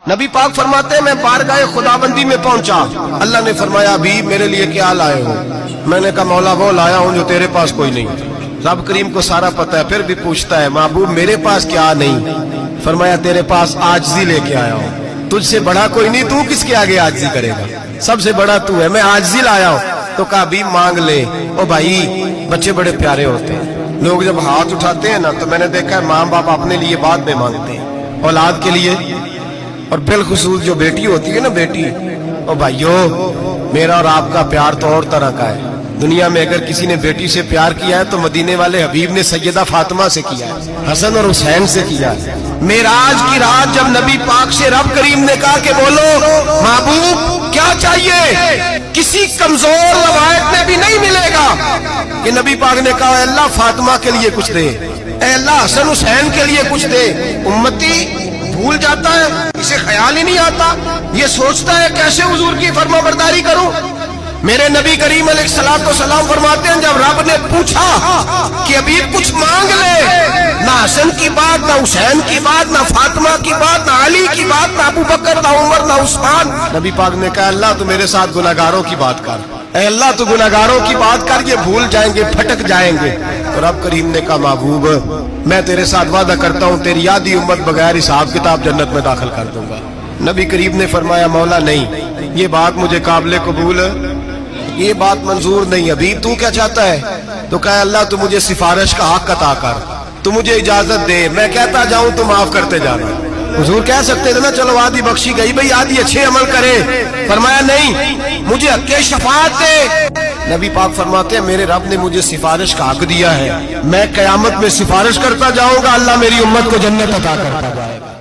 نبی پاک فرماتے ہیں میں بارگاہ خداوندی میں پہنچا، اللہ نے فرمایا ابھی میرے لیے کیا لائے ہو؟ میں نے کہا مولا وہ لایا ہوں جو تیرے پاس کوئی نہیں۔ رب کریم کو سارا پتہ ہے، پھر بھی پوچھتا ہے محبوب میرے پاس کیا نہیں؟ فرمایا تیرے پاس عاجزی لے کے آیا ہوں، تجھ سے بڑا کوئی نہیں، تو کس کے آگے عاجزی کرے گا؟ سب سے بڑا تو ہے، میں عاجزی لایا ہوں۔ تو کہا ابھی مانگ لے۔ او بھائی بچے بڑے پیارے ہوتے ہیں، لوگ جب ہاتھ اٹھاتے ہیں نا تو میں نے دیکھا ہے ماں باپ اپنے لیے بعد میں مانگتے ہیں، اولاد کے لیے، اور بالخصوص جو بیٹی ہوتی ہے نا بیٹی، او بھائیو میرا اور آپ کا پیار تو اور طرح کا ہے۔ دنیا میں اگر کسی نے بیٹی سے پیار کیا ہے تو مدینے والے حبیب نے سیدہ فاطمہ سے کیا ہے، حسن اور حسین سے کیا ہے۔ معراج کی رات جب نبی پاک سے رب کریم نے کہا کہ بولو محبوب کیا چاہیے، کسی کمزور روایت میں بھی نہیں ملے گا کہ نبی پاک نے کہا اے اللہ فاطمہ کے لیے کچھ دے، اے اللہ حسن حسین کے لیے کچھ دے۔ امتی بھول جاتا ہے، اسے خیال ہی نہیں آتا، یہ سوچتا ہے کیسے حضور کی فرما برداری کروں۔ میرے نبی کریم علیہ السلام فرماتے ہیں جب رب نے پوچھا کہ ابھی کچھ مانگ لے، نہ حسن کی بات، نہ حسین کی بات، نہ فاطمہ کی بات، نہ علی کی بات، نہ ابو بکر، نہ عمر، نہ عثمان، نبی پاک نے کہا اللہ تو میرے ساتھ گناہگاروں کی بات کر، اے اللہ تو گناہگاروں کی بات کر، یہ بھول جائیں گے، پھٹک جائیں گے۔ تو رب کریم نے کہا محبوب میں تیرے ساتھ وعدہ کرتا ہوں تیری آدھی امت بغیر حساب کتاب جنت میں داخل کر دوں گا۔ نبی کریم نے فرمایا مولا نہیں، یہ بات مجھے قابل قبول ہے، یہ بات منظور نہیں، ابھی تو کیا چاہتا ہے؟ تو کہا اللہ تو مجھے سفارش کا حق عطا کر، تو مجھے اجازت دے، میں کہتا جاؤں تو معاف کرتے جانا۔ حضور کہہ سکتے تھے نا چلو آدھی بخشی گئی بھئی آدھی اچھے عمل کرے، فرمایا نہیں مجھے حق شفاعت دے۔ نبی پاک فرماتے ہیں میرے رب نے مجھے سفارش کا حق دیا ہے، میں قیامت میں سفارش کرتا جاؤں گا، اللہ میری امت کو جنت عطا کرتا جائے گا۔